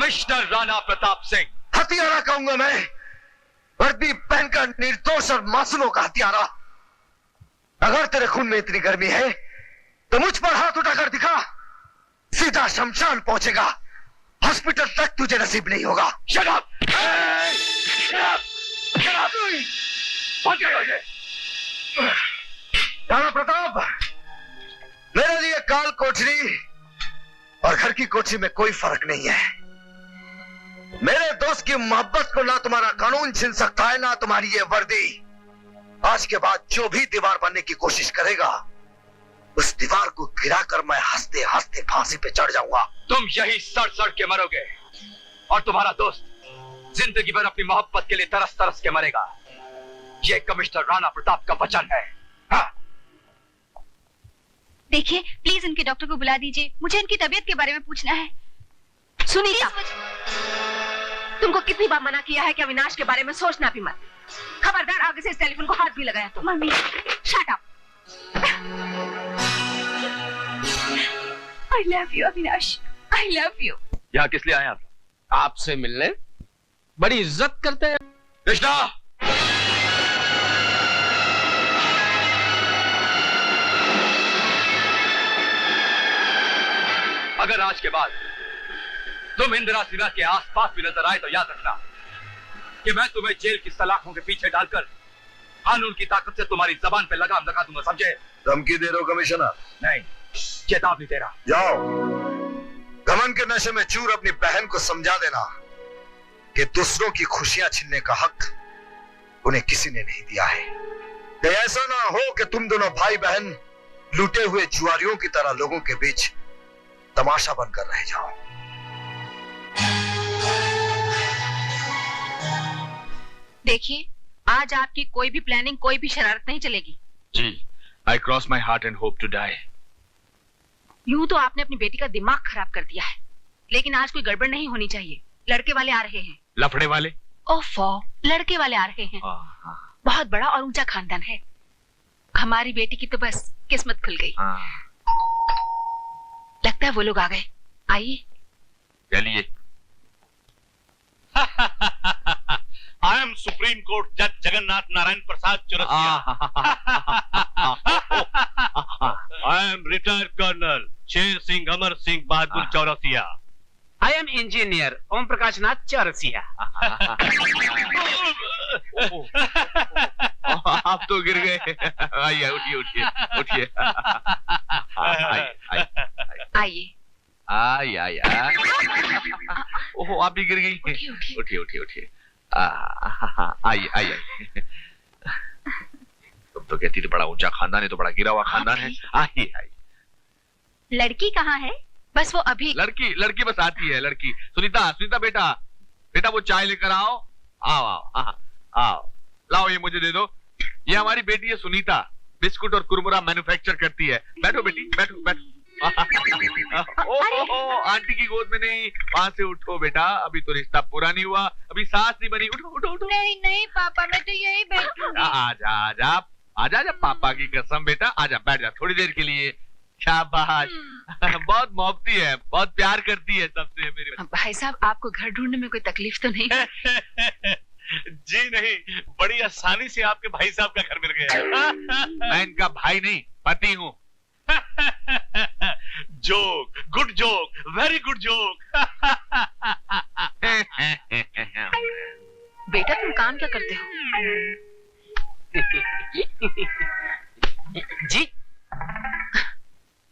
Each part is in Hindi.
कमिश्नर राणा प्रताप सिंह। हत्यारा कहूंगा मैं, वर्दी पहनकर निर्दोष और मासूमों का हत्यारा। अगर तेरे खून में इतनी गर्मी है तो मुझ पर हाथ उठाकर दिखा, सीधा शमशान पहुंचेगा, हॉस्पिटल तक तुझे नसीब नहीं होगा। Shut up! Shut up! Shut up! पहुंच गए। राणा प्रताप, मेरे लिए काल कोठरी और घर की कोठरी में कोई फर्क नहीं है। मेरे दोस्त की मोहब्बत को ना तुम्हारा कानून छीन सकता है, ना तुम्हारी ये वर्दी। आज के बाद जो भी दीवार बनने की कोशिश करेगा, उस दीवार को गिराकर मैं हंसते हंसते फांसी पे चढ़ जाऊंगा। तुम यही सड़ सड़ के मरोगे और तुम्हारा दोस्त जिंदगी भर अपनी मोहब्बत के लिए तरस तरस के मरेगा। ये कमिश्नर राणा प्रताप का वचन है। हाँ। देखिए, प्लीज इनके डॉक्टर को बुला दीजिए, मुझे इनकी तबीयत के बारे में पूछना है। सुनीता, तुमको कितनी बार मना किया है कि अविनाश के बारे में सोचना भी मत। खबरदार आगे से इस टेलीफोन को हाथ भी लगाया तो। Mummy, shut up. I love you, Avinash, I love you। यहाँ किस लिए आए आप? आपसे मिलने। बड़ी इज्जत करते हैं। कृष्णा, अगर आज के बाद तुम इंदिरा सिन्हा के आसपास भी नजर आए तो याद रखना कि मैं तुम्हें जेल की सलाखों के पीछे डालकर कानून की ताकत से तुम्हारी जबान पे लगाम लगा दूंगा, समझे? धमकी दे रहे हो कमिश्नर? नहीं, चेतावनी दे रहा। जाओ, गमन के नशे में चूर अपनी बहन को समझा देना कि दूसरों की खुशियां छीनने का हक उन्हें किसी ने नहीं दिया है। कि ऐसा ना हो कि तुम दोनों भाई बहन लूटे हुए जुआरियों की तरह लोगों के बीच तमाशा बनकर रह जाओ। देखिए, आज आपकी कोई भी प्लानिंग, कोई भी शरारत नहीं चलेगी। जी, I cross my heart and hope to die। यूं तो आपने अपनी बेटी का दिमाग खराब कर दिया है, लेकिन आज कोई गड़बड़ नहीं होनी चाहिए। लड़के वाले आ रहे हैं। लफड़े वाले? ओफो, लड़के वाले आ रहे हैं। बहुत बड़ा और ऊंचा खानदान है। हमारी बेटी की तो बस किस्मत खुल गई। लगता है वो लोग आ गए। आइए। चलिए। I am Supreme Court Judge Jagannath Narayan Prasad Chaurasia. I am retired Colonel Sher Singh Amar Singh Bahadur Chaurasia. I am engineer Om Prakash नाथ चौरसिया। आप तो गिर गए। आइए, उठिए उठिए उठिए। आइए। आइए आइए। ओहो, आप भी गिर गई। उठिए उठिए उठिए। आइए आइए। तुम तो कहती थी बड़ा ऊंचा खानदान है, तो बड़ा गिरा हुआ खानदान है। आइए आइए। लड़की कहाँ है? बस वो अभी। लड़की बस आती है। लड़की सुनीता बेटा वो चाय लेकर आओ। आओ लाओ, ये मुझे दे दो। ये हमारी बेटी है सुनीता, बिस्कुट और कुरमुरा मैन्युफैक्चर करती है। बैठो बेटी, बैठो। ओहो, आंटी की गोद में नहीं, वहां से उठो बेटा, अभी तो रिश्ता पूरा नहीं हुआ, अभी सास नहीं बनी। उठो। नहीं पापा, मैं तो यही बैठूंगी। आजा पापा की कसम बेटा, आजा बैठ जा थोड़ी देर के लिए। शाबाश। बहुत मोहब्बती है, बहुत प्यार करती है सबसे मेरी। भाई साहब, आपको घर ढूंढने में कोई तकलीफ तो नहीं? जी नहीं, बड़ी आसानी से आपके भाई साहब का घर मिल गया। मैं इनका भाई नहीं, पति हूँ। Joke, good joke, very good joke. बेटा, तुम काम क्या करते हो? जी,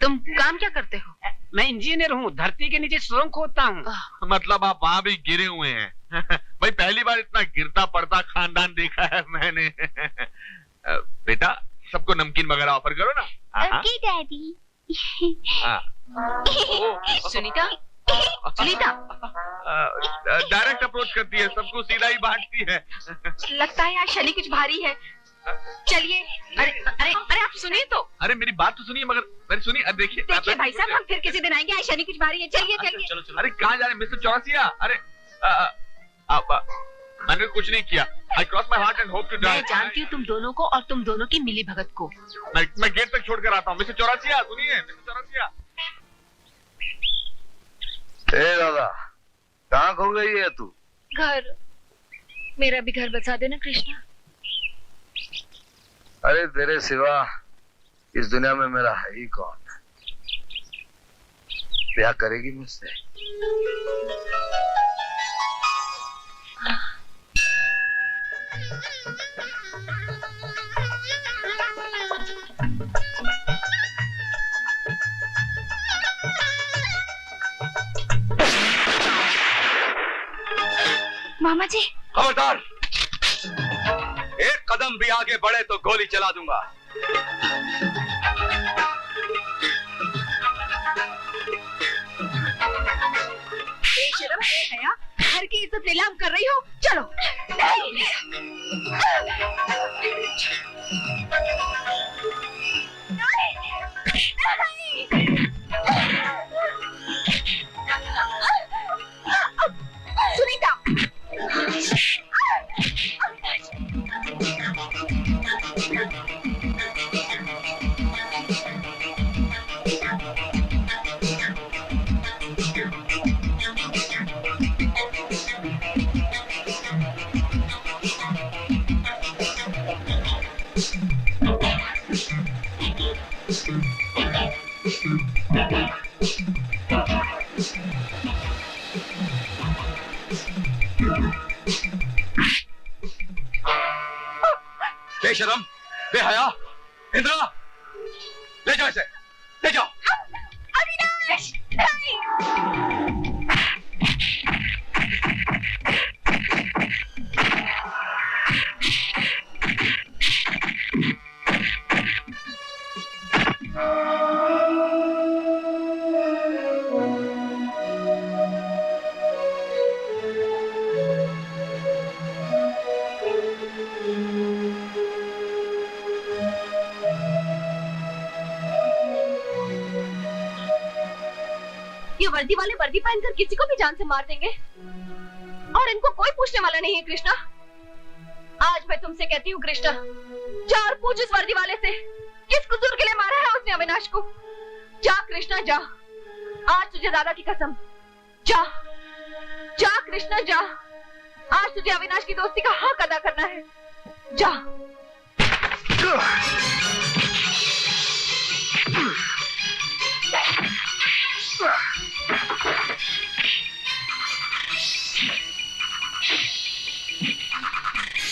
तुम काम क्या करते हो? मैं इंजीनियर हूँ, धरती के नीचे सुरंग खोदता हूँ। मतलब आप वहाँ भी गिरे हुए हैं? भाई पहली बार इतना गिरता पड़ता खानदान देखा है मैंने। बेटा, सबको नमकीन वगैरह ऑफर करो ना। Okay daddy. Sunita direct approach करती है, सबको सीधा ही बांटती है। लगता है यार शनि कुछ भारी है। चलिए। अरे आप सुनिए तो। अरे मेरी बात तो सुनिए, मगर सुनिए। देखिए भाई साहब, हम फिर किसी दिन आएंगे। शनि कुछ भारी है। चलिए। चलो। अरे कहाँ जा रहे मिस्टर चौरसिया? अरे मैंने कुछ नहीं किया। I cross my heart and hope to die। मैं जानती हूँ तुम दोनों को और तुम दोनों की मिली भगत को। मैं गेट तक छोड़ कर आता हूँ। मिस्टर चौरसिया सुनिए, मिस्टर चौरसिया। दादा, कहाँ खो गई है तू? घर, मेरा भी घर बसा देना कृष्णा। अरे तेरे सिवा इस दुनिया में मेरा है ही कौन? ब्याह करेगी मुझसे? मामा जी, खबरदार! एक कदम भी आगे बढ़े तो गोली चला दूंगा। बेशरम, बेहया, घर की इज्जत नीलाम कर रही हो? चलो। सुनीता, बेशरम, बेहया, इंद्रा, ले जाओ इसे, ले जाओ। अविनाश, नहीं। ये वर्दी वाले वर्दी पहनकर किसी को भी जान से मार देंगे और इनको कोई पूछने वाला नहीं है। कृष्णा, आज मैं तुमसे कहती हूँ कृष्णा, जा और पूछ इस वर्दी वाले से किस कसूर के लिए मारा है उसने अविनाश को। जा कृष्णा, जा, आज तुझे दादा की कसम, जा जा कृष्णा, जा, आज तुझे अविनाश की दोस्ती का हक अदा करना है। जा।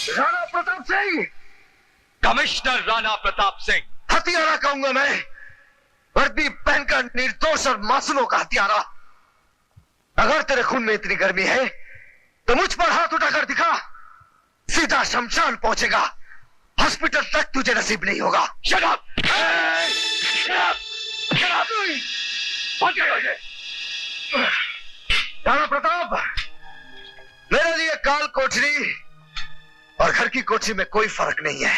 राणा प्रताप सिंह, कमिश्नर राणा प्रताप सिंह। हत्यारा कहूंगा मैं, वर्दी पहनकर निर्दोष और मासूमों का हत्यारा। अगर तेरे खून में इतनी गर्मी है तो मुझ पर हाथ उठाकर दिखा, सीधा शमशान पहुंचेगा, हॉस्पिटल तक तुझे नसीब नहीं होगा। Shut up! Shut up! Shut up! पहुंच गए मुझे। राणा प्रताप, मेरे लिए काल कोठरी और घर की कोठरी में कोई फर्क नहीं है।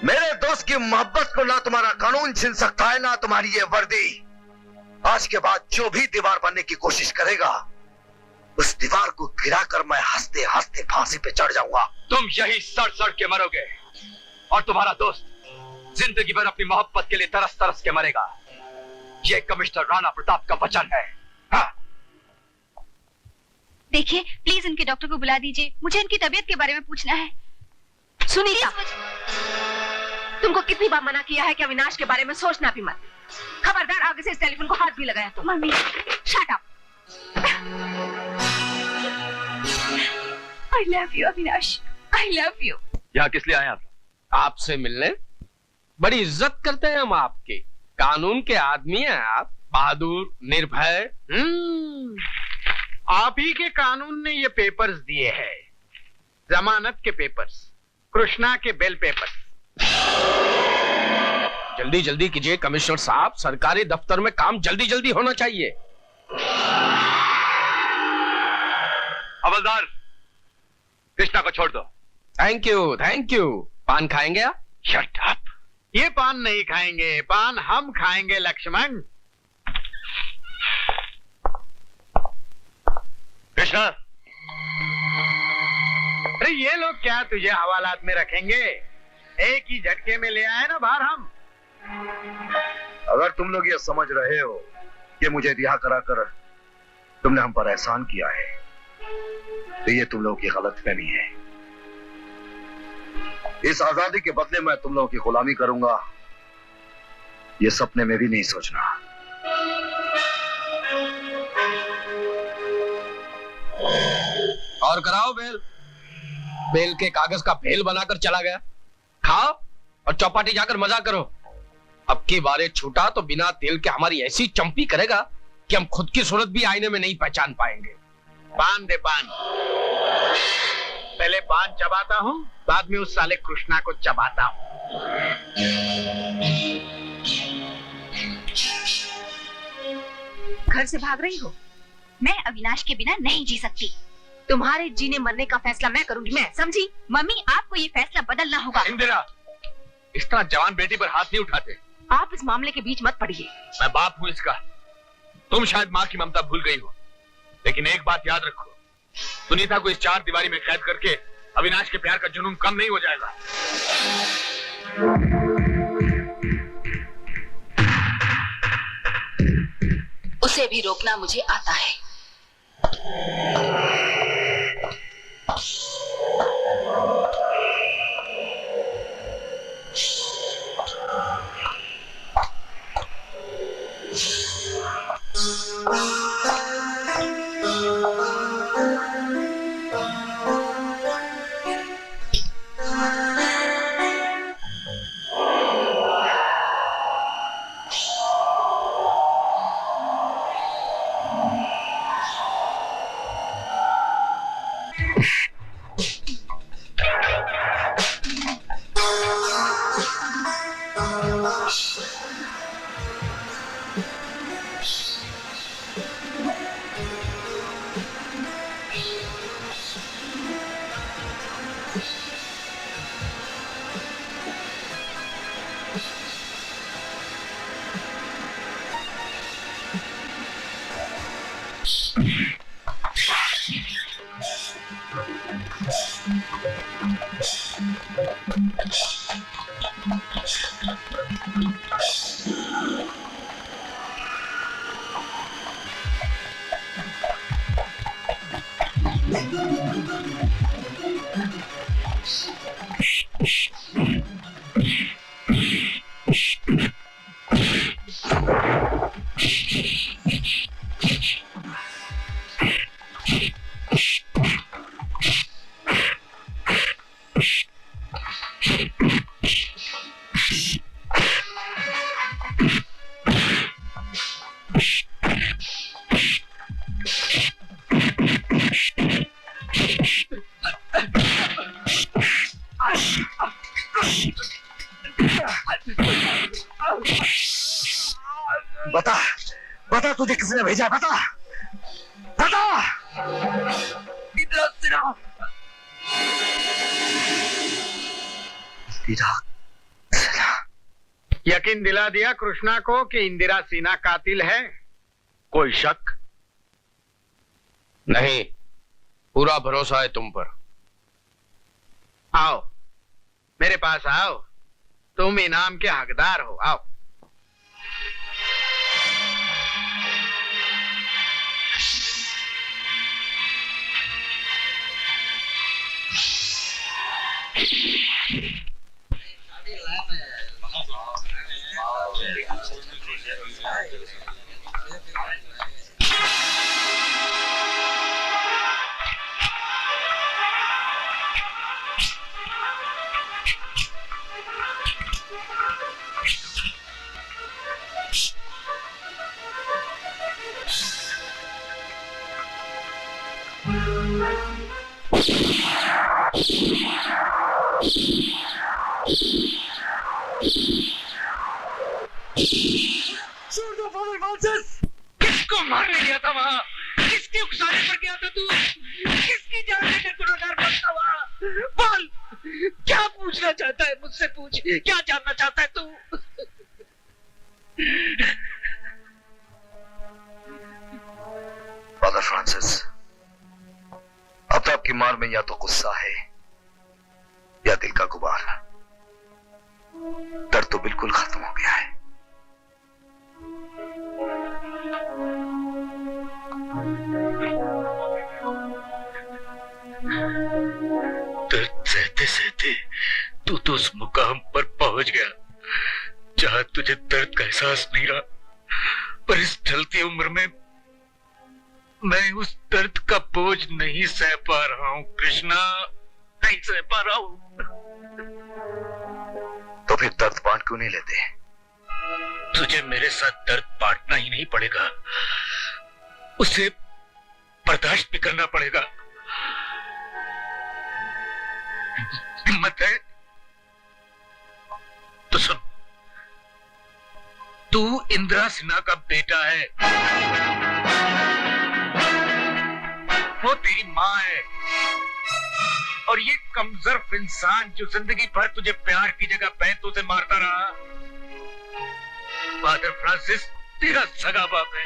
मेरे दोस्त की मोहब्बत को ना तुम्हारा कानून छीन सकता है, ना तुम्हारी ये वर्दी। आज के बाद जो भी दीवार बनने की कोशिश करेगा, उस दीवार को गिराकर मैं हंसते हंसते फांसी पे चढ़ जाऊंगा। तुम यही सड़ सड़ के मरोगे और तुम्हारा दोस्त जिंदगी भर अपनी मोहब्बत के लिए तरस तरस के मरेगा। ये कमिश्नर राणा प्रताप का वचन है। हाँ। देखिए प्लीज इनके डॉक्टर को बुला दीजिए, मुझे इनकी तबीयत के बारे में पूछना है। सुनीता, तुमको कितनी बार मना किया है कि अविनाश के बारे में सोचना भी मत। खबरदार, आगे से इस टेलीफोन को हाथ भी लगाया तो। Mummy, shut up. I love you Avinash, I love you. यहाँ किस लिए आए आप? आपसे मिलने। बड़ी इज्जत करते हैं हम आपकी, कानून के आदमी हैं आप, बहादुर, निर्भय। आप ही के कानून ने ये पेपर्स दिए हैं, जमानत के पेपर्स, कृष्णा के बेल पेपर्स। जल्दी जल्दी कीजिए कमिश्नर साहब, सरकारी दफ्तर में काम जल्दी जल्दी होना चाहिए। हवलदार, कृष्णा को छोड़ दो। Thank you, thank you. पान खाएंगे आप? Shut up. ये पान नहीं खाएंगे, पान हम खाएंगे लक्ष्मण। कृष्णा, अरे ये लोग क्या तुझे हवालात में रखेंगे? एक ही झटके में ले आए ना बाहर हम। अगर तुम लोग ये समझ रहे हो कि मुझे रिहा कराकर तुमने हम पर एहसान किया है, तो ये तुम लोगों की गलतफहमी है। इस आजादी के बदले मैं तुम लोगों की गुलामी करूंगा, ये सपने में भी नहीं सोचना। और कराओ बेल। बेल के कागज का फेल बनाकर चला गया। खाओ और चौपाटी जाकर मजा करो। अब की बारे छूटा तो बिना तेल के हमारी ऐसी चंपी करेगा कि हम खुद की सूरत भी आईने में नहीं पहचान पाएंगे। पान दे पान। पहले पान चबाता हूँ, बाद में उस साले कृष्णा को चबाता हूँ। घर से भाग रही हो? मैं अविनाश के बिना नहीं जी सकती। तुम्हारे जीने मरने का फैसला मैं करूंगी, मैं समझी? मम्मी, आपको ये फैसला बदलना होगा। इंदिरा, इस तरह जवान बेटी पर हाथ नहीं उठाते। आप इस मामले के बीच मत पड़िए। मैं बाप हूँ इसका। तुम शायद माँ की ममता भूल गई हो, लेकिन एक बात याद रखो, सुनीता को इस चार दीवारी में कैद करके अविनाश के प्यार का जुनून कम नहीं हो जाएगा। उसे भी रोकना मुझे आता है। बता तुझे किसने भेजा? बता बता। यकीन दिला दिया कृष्णा को कि इंदिरा सिन्हा कातिल है? कोई शक नहीं, पूरा भरोसा है तुम पर। आओ मेरे पास आओ, तुम इनाम के हकदार हो। आओ। किसको मारने गया था वहां? किसके उकसाने पर गया था तू? किसकी जान लेकर गुनहगार बनता हुआ? बोल, क्या पूछना चाहता है मुझसे? पूछ, क्या जानना चाहता है तू? फादर फ्रांसिस, अब तो आपकी मार में या तो गुस्सा है या दिल का गुबार। दर्द तो बिल्कुल खत्म हो गया है। सहते तू तो उस मुकाम पर पहुंच गया जहां तुझे दर्द का एहसास नहीं रहा, पर इस ढलती उम्र में मैं उस दर्द का बोझ नहीं सह पा रहा हूं कृष्णा, नहीं सह पा रहा हूं। तो फिर दर्द बांट क्यों नहीं लेते? तुझे मेरे साथ दर्द बांटना ही नहीं पड़ेगा, उसे बर्दाश्त भी करना पड़ेगा। हिम्मत है तो सुन, तू इंदिरा सिन्हा का बेटा है, वो तेरी माँ है, और ये कमजोर इंसान जो जिंदगी भर तुझे प्यार की जगह पैंतों से मारता रहा, फादर फ्रांसिस तेरा सगा बाप है।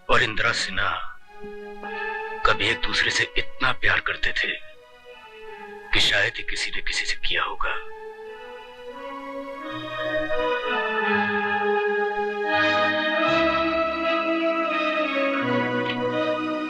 और इंदिरा सिन्हा कभी एक दूसरे से इतना प्यार करते थे कि शायद ही किसी ने किसी से किया होगा।